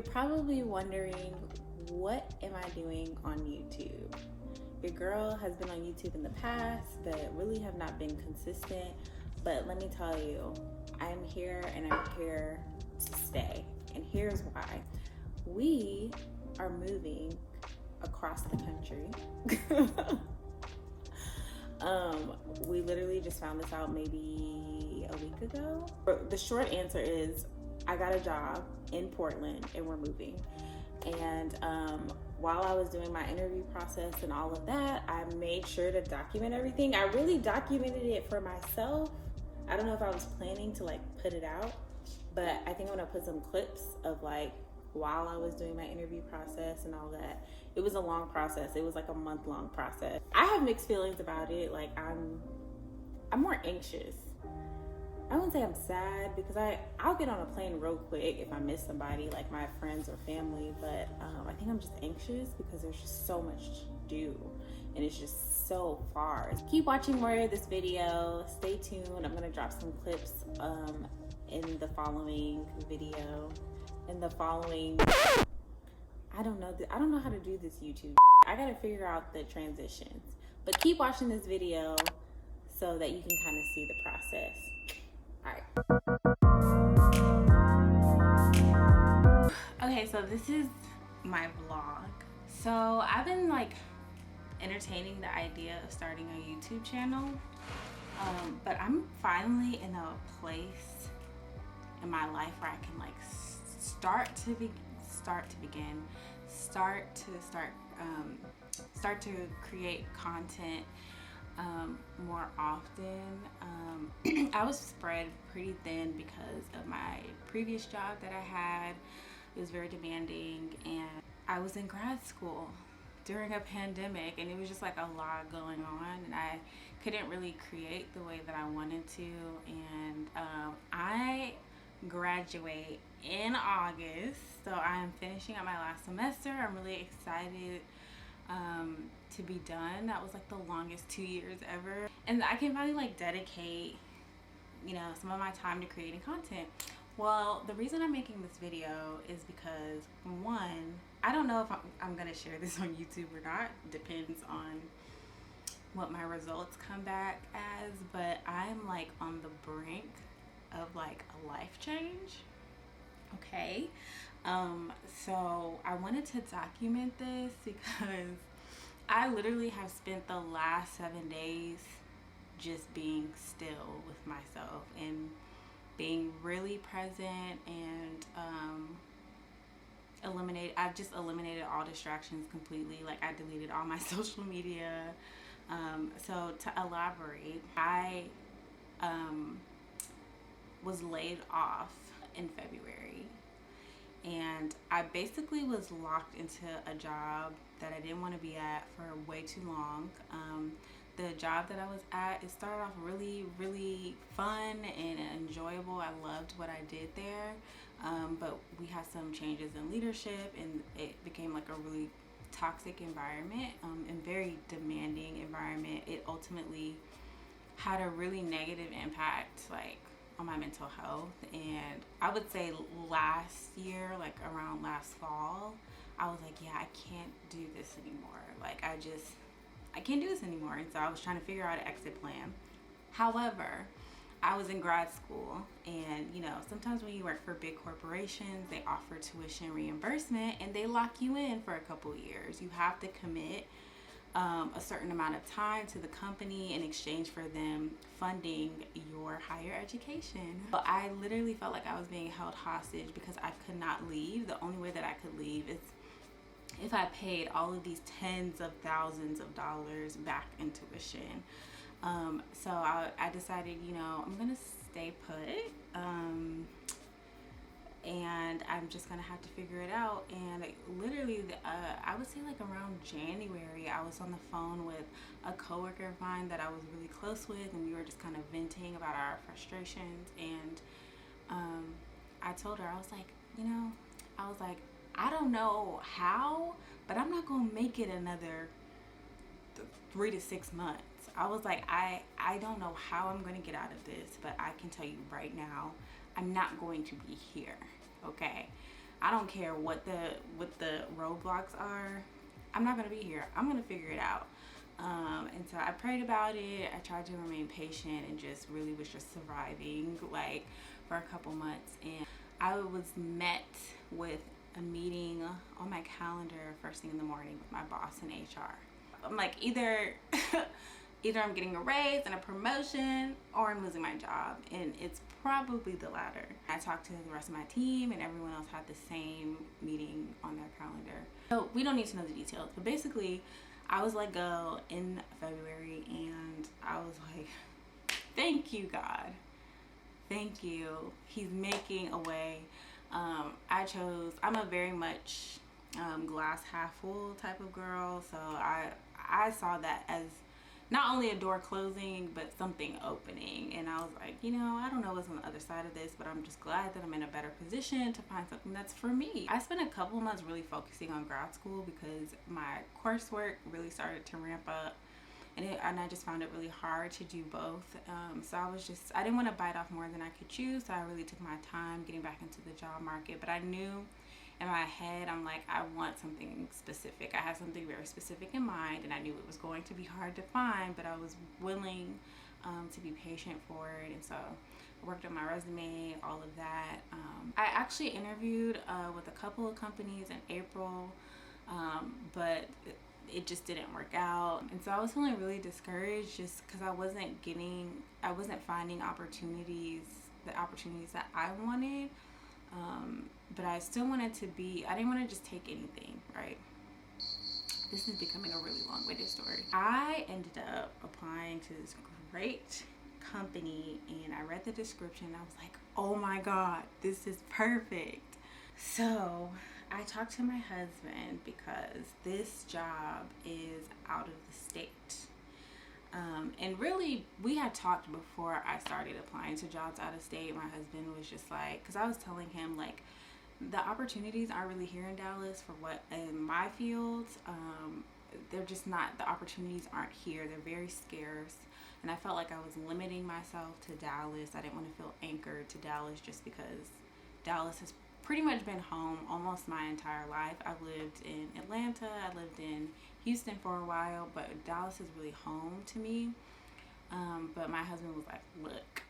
You're probably wondering, what am I doing on YouTube? Your girl has been on YouTube in the past, but really have not been consistent. But let me tell you, I'm here and I'm here to stay. And here's why. We are moving across the country. We literally just found this out maybe a week ago. The short answer is I got a job in Portland and we're moving. And while I was doing my interview process and all of that, I made sure to document everything. I really documented it for myself. I don't know if I was planning to like put it out, but I think I'm gonna put some clips of like while I was doing my interview process and all that. It was a long process. It was like a month-long process. I have mixed feelings about it. Like I'm more anxious. I wouldn't say I'm sad because I'll get on a plane real quick if I miss somebody, like my friends or family, but I think I'm just anxious because there's just so much to do and it's just so far. Keep watching more of this video. Stay tuned. I'm gonna drop some clips in the following video. I don't know how to do this YouTube. I gotta figure out the transitions, but keep watching this video so that you can kind of see the process. All right. Okay, so this is my vlog. So I've been like entertaining the idea of starting a YouTube channel, but I'm finally in a place in my life where I can like start to create content more often. I was spread pretty thin because of my previous job that I had. It was very demanding, and I was in grad school during a pandemic, and it was just like a lot going on, and I couldn't really create the way that I wanted to. And I graduate in August, so I'm finishing up my last semester. I'm really excited to be done. That was like the longest 2 years ever, and I can finally like dedicate, you know, some of my time to creating content. Well, the reason I'm making this video is because, one, I don't know if I'm gonna share this on YouTube or not. Depends on what my results come back as, but I'm like on the brink of like a life change. Okay, so I wanted to document this because I literally have spent the last 7 days just being still with myself and being really present, and I've just eliminated all distractions completely. Like I deleted all my social media. So to elaborate, I was laid off in February, and I basically was locked into a job that I didn't want to be at for way too long. The job that I was at, it started off really, really fun and enjoyable. I loved what I did there, but we had some changes in leadership, and it became like a really toxic environment and very demanding environment. It ultimately had a really negative impact, like on my mental health. And I would say last year, like around last fall, I was like, yeah, I can't do this anymore. Like I can't do this anymore. And so I was trying to figure out an exit plan. However, I was in grad school, and you know, sometimes when you work for big corporations, they offer tuition reimbursement and they lock you in for a couple years. You have to commit a certain amount of time to the company in exchange for them funding your higher education. But I literally felt like I was being held hostage because I could not leave. The only way that I could leave is if I paid all of these tens of thousands of dollars back in tuition. So I decided, you know, I'm gonna stay put, and I'm just gonna have to figure it out. And literally, I would say like around January, I was on the phone with a coworker of mine that I was really close with, and we were just kind of venting about our frustrations. And I told her, I was like, you know, I don't know how, but I'm not gonna make it another 3 to 6 months. I was like, I don't know how I'm gonna get out of this, but I can tell you right now, I'm not going to be here, okay? I don't care what the roadblocks are. I'm not gonna be here. I'm gonna figure it out. And so I prayed about it. I tried to remain patient and just really was just surviving like for a couple months. And I was met with a meeting on my calendar first thing in the morning with my boss in HR. I'm like, either I'm getting a raise and a promotion, or I'm losing my job, and it's probably the latter. I talked to the rest of my team, and everyone else had the same meeting on their calendar. So we don't need to know the details, but basically I was let go in February, and I was like, thank you, God. Thank you. He's making a way. I'm a very much glass half full type of girl, so I saw that as not only a door closing, but something opening. And I was like, I don't know what's on the other side of this, but I'm just glad that I'm in a better position to find something that's for me. I spent a couple of months really focusing on grad school because my coursework really started to ramp up. And I just found it really hard to do both. So I didn't want to bite off more than I could chew. So I really took my time getting back into the job market. But I knew in my head, I'm like, I want something specific. I had something very specific in mind, and I knew it was going to be hard to find, but I was willing to be patient for it. And so I worked on my resume, all of that. I actually interviewed with a couple of companies in April, but it just didn't work out. And so I was feeling really discouraged just because I wasn't finding the opportunities that I wanted. But I still wanted I didn't want to just take anything, right? This is becoming a really long-winded story. I ended up applying to this great company, and I read the description and I was like, oh my God, this is perfect. So I talked to my husband because this job is out of the state. And really, we had talked before I started applying to jobs out of state. My husband was just like, because I was telling him, like, the opportunities aren't really here in Dallas for what in my field. They're just not, the opportunities aren't here. They're very scarce. And I felt like I was limiting myself to Dallas. I didn't want to feel anchored to Dallas just because Dallas has pretty much been home almost my entire life. I lived in Atlanta, I lived in Houston for a while, but Dallas is really home to me. But my husband was like, look,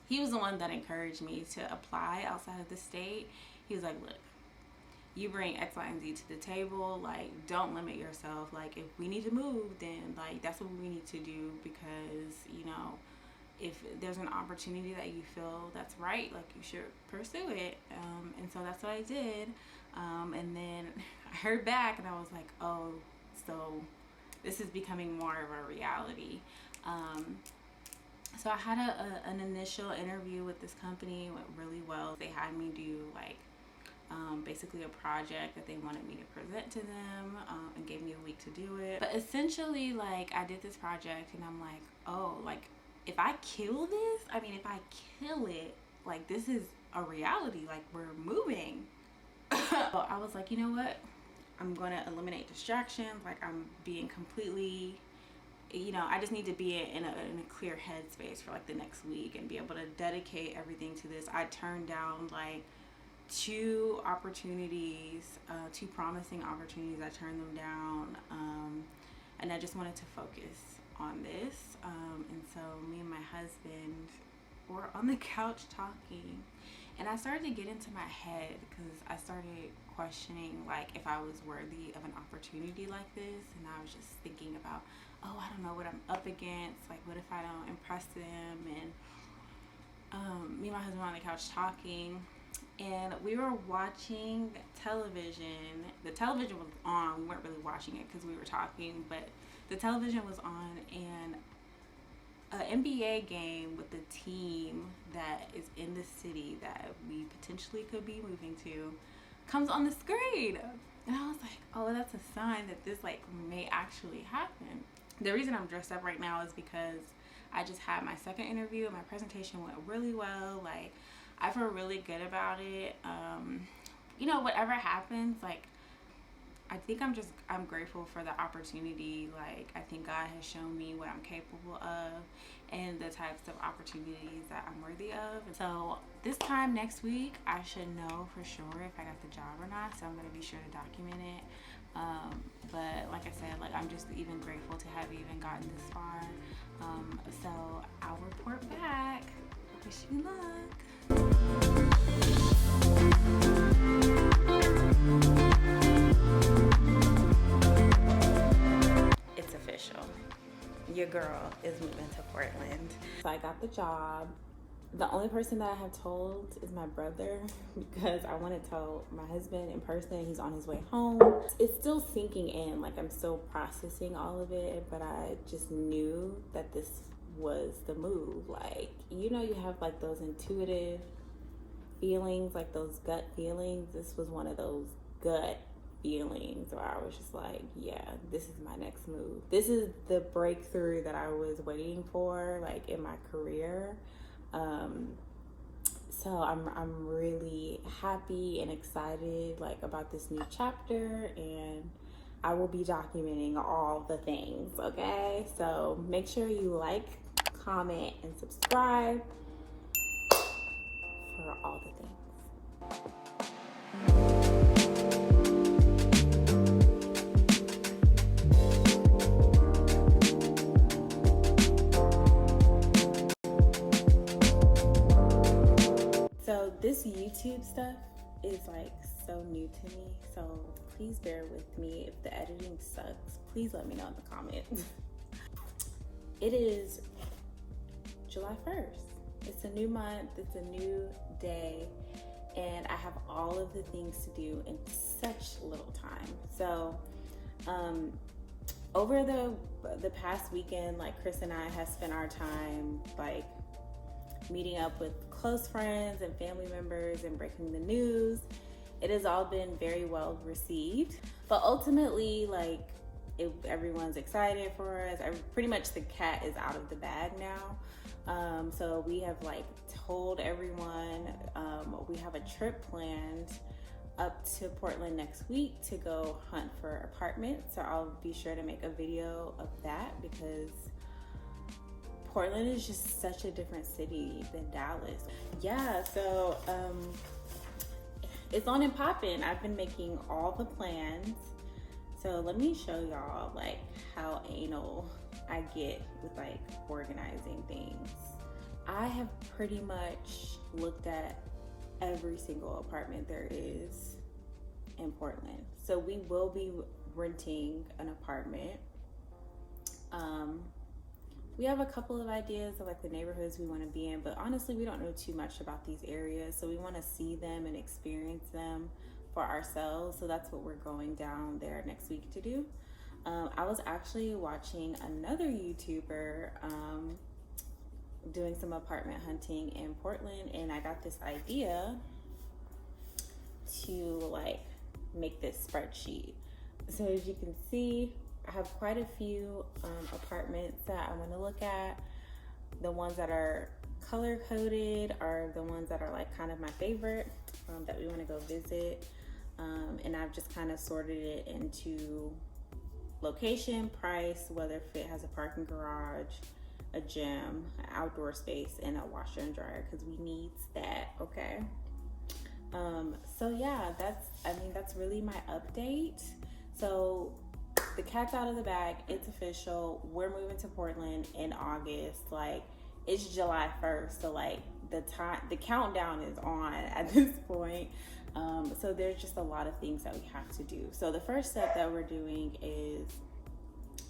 he was the one that encouraged me to apply outside of the state. He was like, look, you bring X, Y, and Z to the table. Like, don't limit yourself. Like, if we need to move, then like that's what we need to do, because if there's an opportunity that you feel that's right, like, you should pursue it. And so that's what I did. And then I heard back and I was like, oh, so this is becoming more of a reality. So I had an initial interview with this company. It went really well. They had me do like basically a project that they wanted me to present to them, and gave me a week to do it. But essentially, like, I did this project and I'm like, oh, like, if I kill this, if I kill it, like, this is a reality, like, we're moving. So I was like, you know what? I'm going to eliminate distractions. Like, I'm being completely, I just need to be in a clear headspace for like the next week and be able to dedicate everything to this. I turned down like two promising opportunities. I turned them down, and I just wanted to focus on this. And so me and my husband were on the couch talking, and I started to get into my head because I started questioning like if I was worthy of an opportunity like this. And I was just thinking about, oh, I don't know what I'm up against. Like, what if I don't impress them? And me and my husband were on the couch talking, and we were watching television. The television was on. We weren't really watching it because we were talking, but the television was on, and an NBA game with the team that is in the city that we potentially could be moving to comes on the screen. And I was like, oh, that's a sign that this like may actually happen. The reason I'm dressed up right now is because I just had my second interview and my presentation went really well. Like, I feel really good about it. Whatever happens, like, I think I'm grateful for the opportunity. Like, I think God has shown me what I'm capable of and the types of opportunities that I'm worthy of. So this time next week, I should know for sure if I got the job or not. So I'm going to be sure to document it. But like I said, like, I'm just even grateful to have even gotten this far. So I'll report back. Wish you luck. It's official. Your girl is moving to Portland. So I got the job. The only person that I have told is my brother, because I want to tell my husband in person. He's on his way home. It's still sinking in, like I'm still processing all of it, but I just knew that this was the move. Like, you know, you have like those intuitive feelings, like those gut feelings. This was one of those gut feelings where I was just like, yeah, this is my next move. This is the breakthrough that I was waiting for, like, in my career. So I'm really happy and excited, like, about this new chapter, and I will be documenting all the things, okay? So make sure you like, comment, and subscribe for all the things. So this YouTube stuff is like so new to me, so please bear with me. If the editing sucks, please let me know in the comments. It is July 1st. It's a new month, it's a new day, and I have all of the things to do in such little time. So over the past weekend, like, Chris and I have spent our time like meeting up with close friends and family members and breaking the news. It has all been very well received, but ultimately, like, everyone's excited for us. Pretty much the cat is out of the bag now. So we have like told everyone, we have a trip planned up to Portland next week to go hunt for apartments. So I'll be sure to make a video of that, because Portland is just such a different city than Dallas. Yeah, so it's on and popping. I've been making all the plans. So let me show y'all like how anal I get with like organizing things. I have pretty much looked at every single apartment there is in Portland. So we will be renting an apartment. We have a couple of ideas of like the neighborhoods we want to be in, but honestly, we don't know too much about these areas. So we want to see them and experience them for ourselves. So that's what we're going down there next week to do. I was actually watching another YouTuber doing some apartment hunting in Portland, and I got this idea to like make this spreadsheet. So as you can see, I have quite a few apartments that I want to look at. The ones that are color coded are the ones that are like kind of my favorite, that we want to go visit. And I've just kind of sorted it into location, price, whether if it has a parking garage, a gym, an outdoor space, and a washer and dryer, because we need that, okay? So yeah, that's really my update. So the cat's out of the bag, it's official. We're moving to Portland in August. Like, it's July 1st, so like the countdown is on at this point. So there's just a lot of things that we have to do. So the first step that we're doing is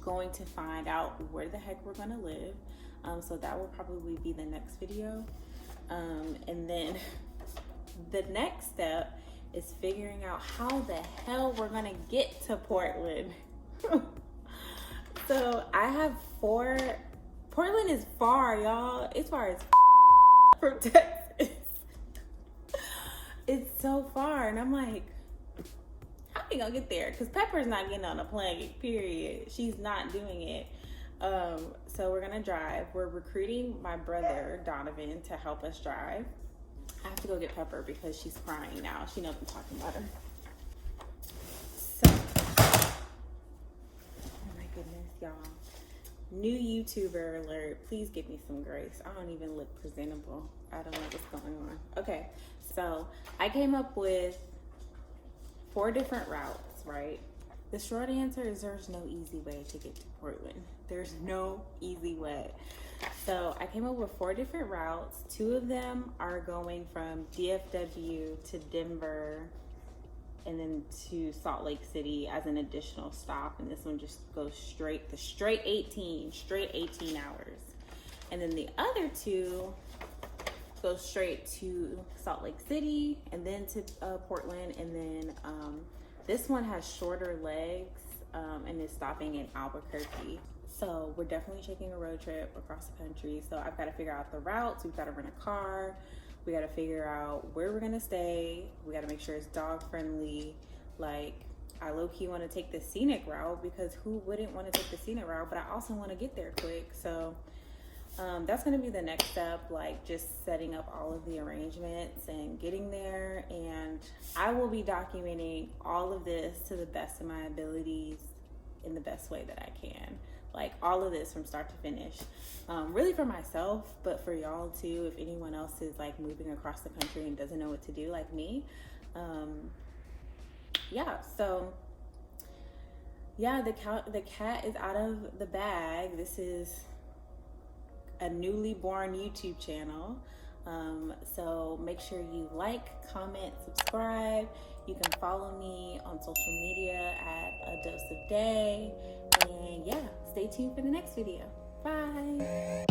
going to find out where the heck we're gonna live. So that will probably be the next video. And then the next step is figuring out how the hell we're gonna get to Portland. So I have Portland is far, y'all. It's far as from Texas. It's so far, and I'm like, how we gonna get there? Because Pepper's not getting on a plane, period. She's not doing it. So we're gonna drive. We're recruiting my brother Donovan to help us drive. I have to go get Pepper because she's crying now. She knows I'm talking about her. So y'all. New YouTuber alert. Please give me some grace. I don't even look presentable. I don't know what's going on. Okay, so I came up with 4 different routes, right? The short answer is there's no easy way to get to Portland. There's no easy way. So I came up with 4 different routes. 2 of them are going from DFW to Denver and then to Salt Lake City as an additional stop. And this one just goes straight 18 hours. And then the other 2 go straight to Salt Lake City and then to Portland. And then this one has shorter legs and is stopping in Albuquerque. So we're definitely taking a road trip across the country. So I've got to figure out the routes. We've got to rent a car. We got to figure out where we're going to stay. We got to make sure it's dog friendly. Like, I low-key want to take the scenic route because who wouldn't want to take the scenic route? But I also want to get there quick. So that's going to be the next step, like just setting up all of the arrangements and getting there. And I will be documenting all of this to the best of my abilities in the best way that I can. Like all of this from start to finish, really for myself, but for y'all too, if anyone else is like moving across the country and doesn't know what to do like me. The cat is out of the bag. This is a newly born YouTube channel. So make sure you like, comment, subscribe. You can follow me on social media at A Dose of Day. And yeah, stay tuned for the next video. Bye.